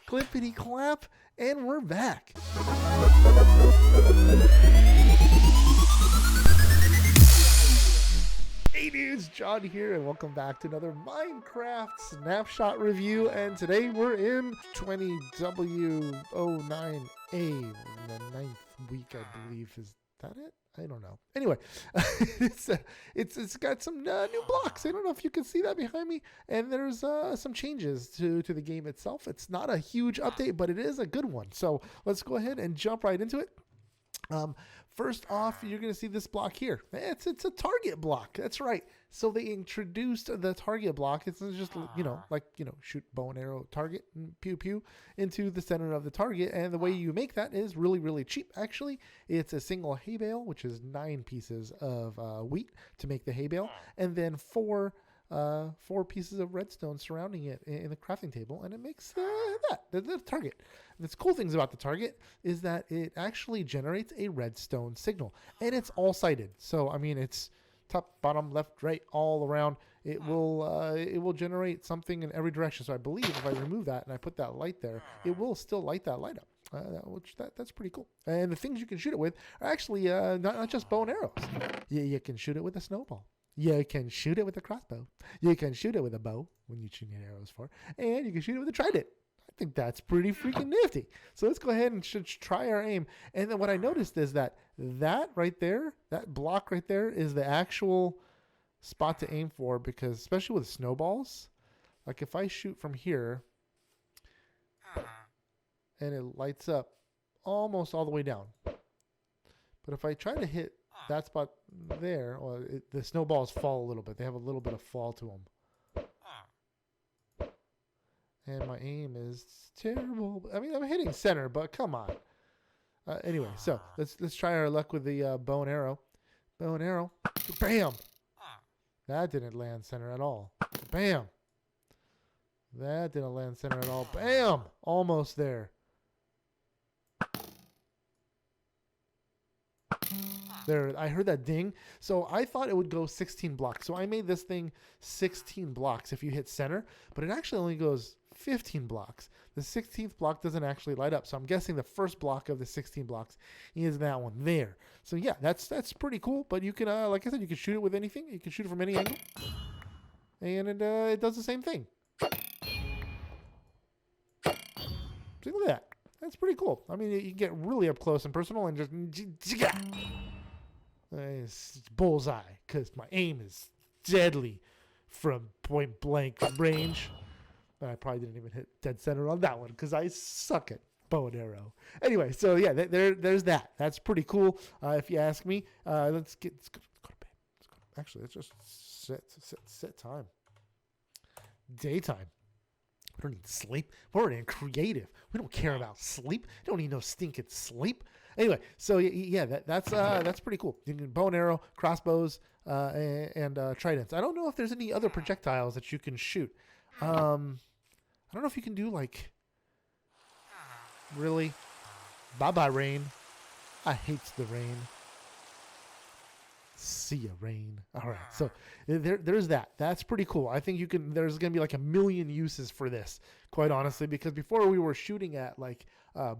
Clippity clap, and we're back. Hey dudes, John here, and welcome back to another Minecraft Snapshot review. And today we're in 20w09a, the 9th week, I believe. Is that it? I don't know. Anyway, it's got some new blocks. I don't know if you can see that behind me. And there's some changes to the game itself. It's not a huge update, but it is a good one. So let's go ahead and jump right into it. First off, you're going to see this block here. It's a target block. That's right. So they introduced the target block. It's just, shoot bow and arrow target and pew pew into the center of the target. And the way you make that is really, really cheap. Actually, it's a single hay bale, which is 9 pieces of wheat to make the hay bale. And then 4 pieces of redstone surrounding it in the crafting table, and it makes the target. And the cool things about the target is that it actually generates a redstone signal, and it's all sided. So I mean, it's top, bottom, left, right, all around. It will generate something in every direction. So I believe if I remove that and I put that light there, it will still light that light up. That's pretty cool. And the things you can shoot it with are actually not just bow and arrows. You can shoot it with a snowball. You can shoot it with a crossbow. You can shoot it with a bow when you shoot arrows for, and you can shoot it with a trident. I think that's pretty freaking nifty. So let's go ahead and try our aim. And then what I noticed is that right there, that block right there, is the actual spot to aim for, because especially with snowballs, like if I shoot from here and it lights up almost all the way down, but if I try to hit that spot there, the snowballs fall a little bit. They have a little bit of fall to them. And my aim is terrible. I mean, I'm hitting center, but come on. Anyway, so let's try our luck with the bow and arrow. Bow and arrow. Bam! That didn't land center at all. Bam! That didn't land center at all. Bam! Almost there. There, I heard that ding. So I thought it would go 16 blocks. So I made this thing 16 blocks if you hit center, but it actually only goes 15 blocks. The 16th block doesn't actually light up. So I'm guessing the first block of the 16 blocks is that one there. So yeah, that's pretty cool. But you can, like I said, you can shoot it with anything. You can shoot it from any angle. And it does the same thing. See, look at that. That's pretty cool. I mean, you can get really up close and personal and just... It's bullseye, because my aim is deadly from point blank range. And I probably didn't even hit dead center on that one because I suck at bow and arrow. Anyway, so yeah, there's that. That's pretty cool, if you ask me. Let's go to bed. Actually, let's just set time. Daytime. We don't need sleep. We're already in creative. We don't care about sleep. Don't need no stinking sleep. Anyway, so yeah, that's pretty cool. You can bow and arrow, crossbows, and tridents. I don't know if there's any other projectiles that you can shoot. I don't know if you can do like, really? Bye-bye, rain. I hate the rain. See ya, rain. All right, so there's that. That's pretty cool. I think there's gonna be like a million uses for this, quite honestly, because before we were shooting at like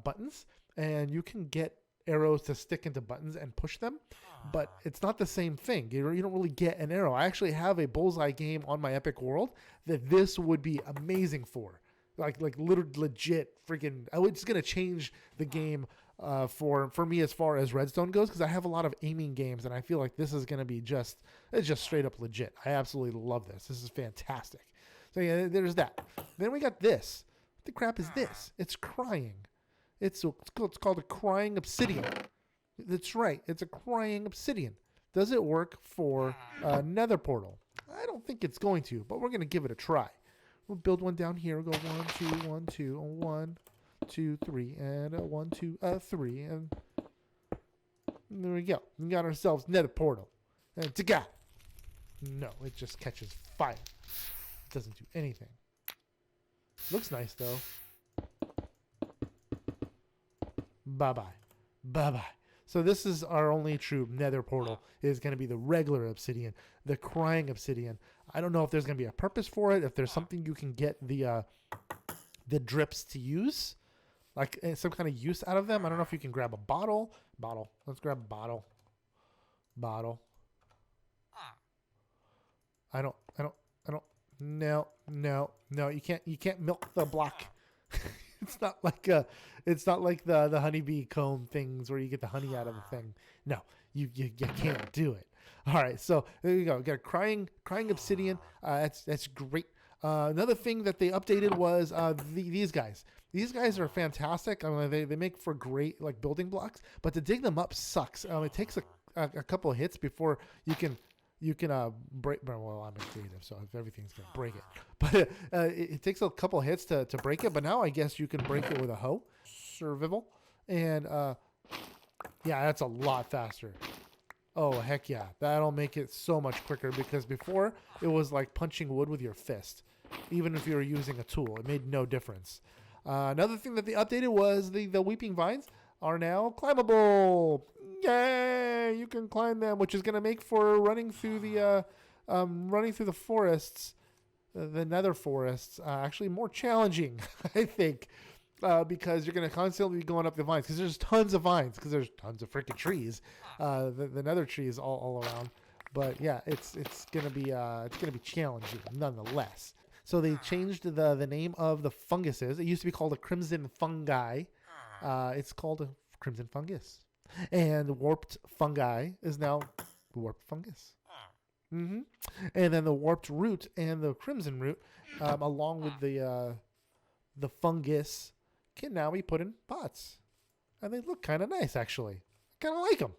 buttons, and you can get arrows to stick into buttons and push them, but it's not the same thing. You don't really get an arrow. I actually have a bullseye game on my Epic World that this would be amazing for. Like literally legit freaking, it's gonna change the game for me as far as redstone goes, because I have a lot of aiming games and I feel like this is gonna be it's just straight up legit. I absolutely love this. This is fantastic. So yeah, there's that. Then we got this. What the crap is this? It's crying. It's called a crying obsidian. That's right. It's a crying obsidian. Does it work for Nether portal? I don't think it's going to, but we're going to give it a try. We'll build one down here. We'll go 1, 2, 1, 2, 1, 2, 3, and 1, 2, 3, and there we go. We got ourselves Nether portal. And no, it just catches fire. It doesn't do anything. Looks nice though. Bye-bye. Bye-bye. So this is our only true Nether portal. It is going to be the regular obsidian, the crying obsidian. I don't know if there's going to be a purpose for it, if there's something you can get the the drips to use, like some kind of use out of them. I don't know if you can grab a bottle. Let's grab a bottle. I don't. No. You can't milk the block. It's not like the honeybee comb things where you get the honey out of the thing. No, you can't do it. All right, so there you go. Got a crying obsidian. That's great. Another thing that they updated was these guys. These guys are fantastic. I mean, they make for great like building blocks, but to dig them up sucks. It takes a couple of hits before you can break. Well, I'm a creative, so if everything's gonna break it, but it takes a couple of hits to break it. But now I guess you can break it with a hoe, survival, and yeah, that's a lot faster. Oh heck yeah, that'll make it so much quicker, because before it was like punching wood with your fist, even if you were using a tool, it made no difference. Another thing that they updated was the weeping vines are now climbable. Yay! You can climb them, which is going to make for running through the forests, the nether forests, actually more challenging, I think, because you're going to constantly be going up the vines, because there's tons of vines, because there's tons of freaking trees, the nether trees all around. But yeah, it's going to be challenging nonetheless. So they changed the name of the funguses. It used to be called a crimson fungi. It's called a crimson fungus. And warped fungi is now warped fungus. And then the warped root and the crimson root, along with the fungus, can now be put in pots. And they look kind of nice, actually. I kind of like them.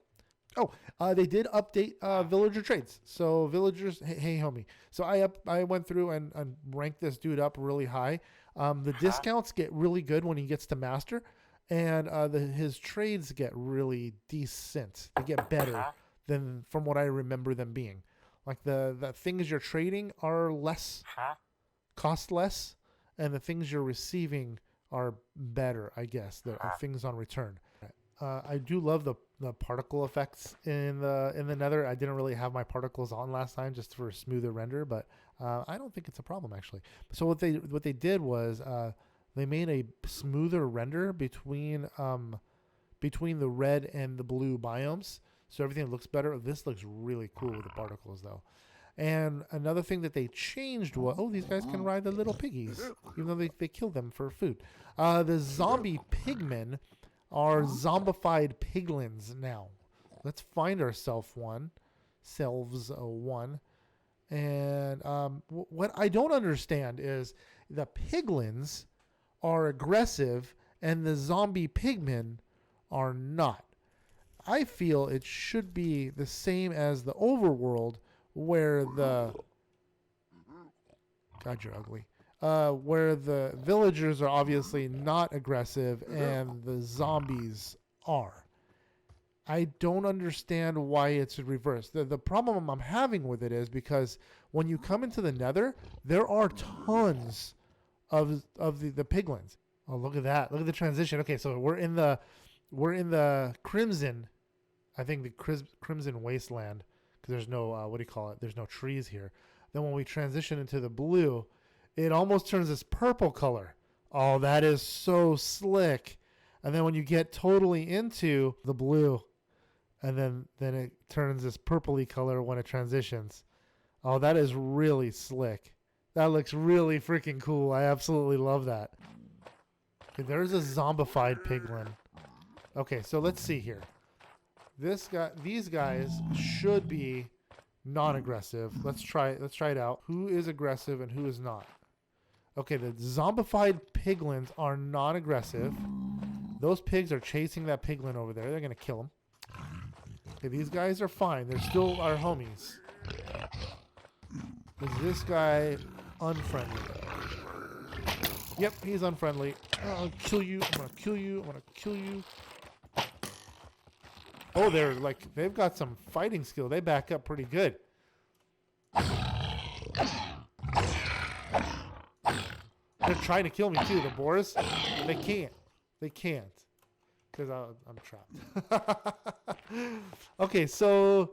Oh, they did update villager trades. So villagers, hey homie. So I went through and ranked this dude up really high. The discounts get really good when he gets to master. And his trades get really decent. They get better than from what I remember them being. Like the things you're trading are cost less, and the things you're receiving are better, I guess. The things on return. I do love the particle effects in the nether. I didn't really have my particles on last time just for a smoother render, but I don't think it's a problem actually. So what they did was they made a smoother render between the red and the blue biomes, so everything looks better. This looks really cool with the particles though. And another thing that they changed was, these guys can ride the little piggies, even though they killed them for food. The zombie pigmen are zombified piglins now. Let's find ourselves one. And what I don't understand is the piglins are aggressive and the zombie pigmen are not. I feel it should be the same as the overworld, where the God, you're ugly. Where the villagers are obviously not aggressive and the zombies are. I don't understand why it's reversed. The problem I'm having with it is because when you come into the nether, there are tons of the piglins. Oh, look at that. Look at the transition. Okay, so we're in the crimson, I think the crimson wasteland, because there's no, there's no trees here. Then when we transition into the blue, it almost turns this purple color. Oh, that is so slick. And then when you get totally into the blue, and then it turns this purpley color when it transitions. Oh, that is really slick. That looks really freaking cool. I absolutely love that. Okay, there's a zombified piglin. Okay, so let's see here. These guys should be non-aggressive. Let's try it out. Who is aggressive and who is not? Okay, the zombified piglins are non-aggressive. Those pigs are chasing that piglin over there. They're gonna kill him. Okay, these guys are fine. They're still our homies. Is this guy unfriendly? Yep, he's unfriendly. I'll kill you. I'm gonna kill you. I'm gonna kill you. Oh, they've got some fighting skill. They back up pretty good. They're trying to kill me too, the boars. They can't. They can't. Because I'm trapped. Okay, so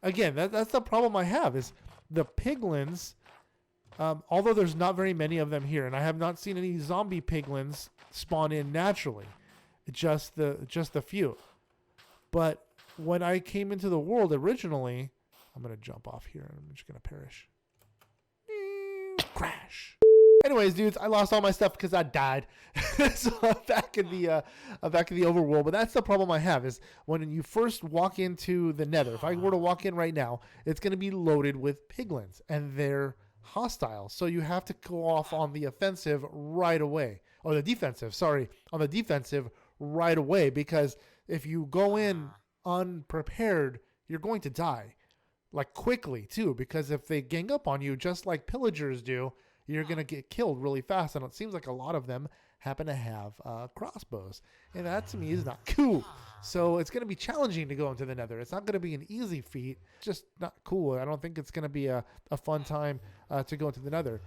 again, that's the problem I have is the piglins Although there's not very many of them here, and I have not seen any zombie piglins spawn in naturally, just the few. But when I came into the world originally, I'm gonna jump off here and I'm just gonna perish. Crash. Anyways, dudes, I lost all my stuff because I died. So I'm back in the overworld. But that's the problem I have is when you first walk into the Nether. If I were to walk in right now, it's going to be loaded with piglins, and they're hostile. So you have to go off on the offensive right away, or the defensive. Sorry, on the defensive right away, because if you go in unprepared, you're going to die, like quickly too. Because if they gang up on you, just like pillagers do, you're going to get killed really fast. And it seems like a lot of them happen to have crossbows. And that to me is not cool. So it's going to be challenging to go into the Nether. It's not going to be an easy feat. It's just not cool. I don't think it's going to be a fun time to go into the Nether.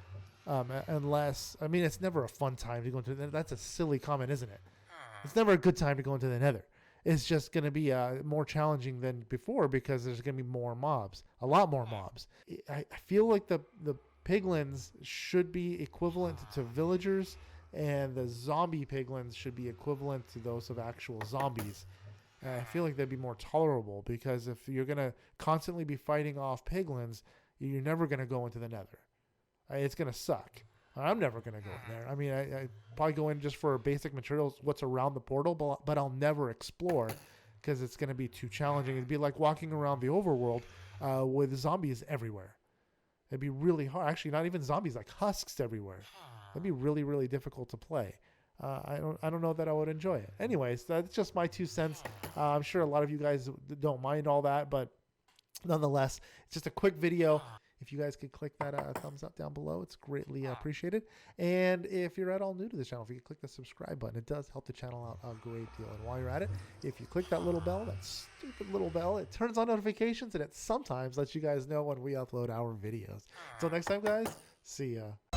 Unless, I mean, it's never a fun time to go into the Nether. That's a silly comment, isn't it? It's never a good time to go into the Nether. It's just going to be more challenging than before because there's going to be more mobs. A lot more mobs. I feel like the piglins should be equivalent to villagers, and the zombie piglins should be equivalent to those of actual zombies. And I feel like that'd be more tolerable, because if you're going to constantly be fighting off piglins, you're never going to go into the Nether. It's going to suck. I'm never going to go in there. I mean, I probably go in just for basic materials, what's around the portal, but I'll never explore because it's going to be too challenging. It'd be like walking around the overworld with zombies everywhere. It'd be really hard. Actually, not even zombies, like husks everywhere. It'd be really, really difficult to play. I don't know that I would enjoy it. Anyways, that's just my 2 cents. I'm sure a lot of you guys don't mind all that, but nonetheless, it's just a quick video. If you guys could click that thumbs up down below, it's greatly appreciated. And if you're at all new to the channel, if you could click the subscribe button, it does help the channel out a great deal. And while you're at it, if you click that little bell, that stupid little bell, it turns on notifications, and it sometimes lets you guys know when we upload our videos. Until next time, guys, see ya.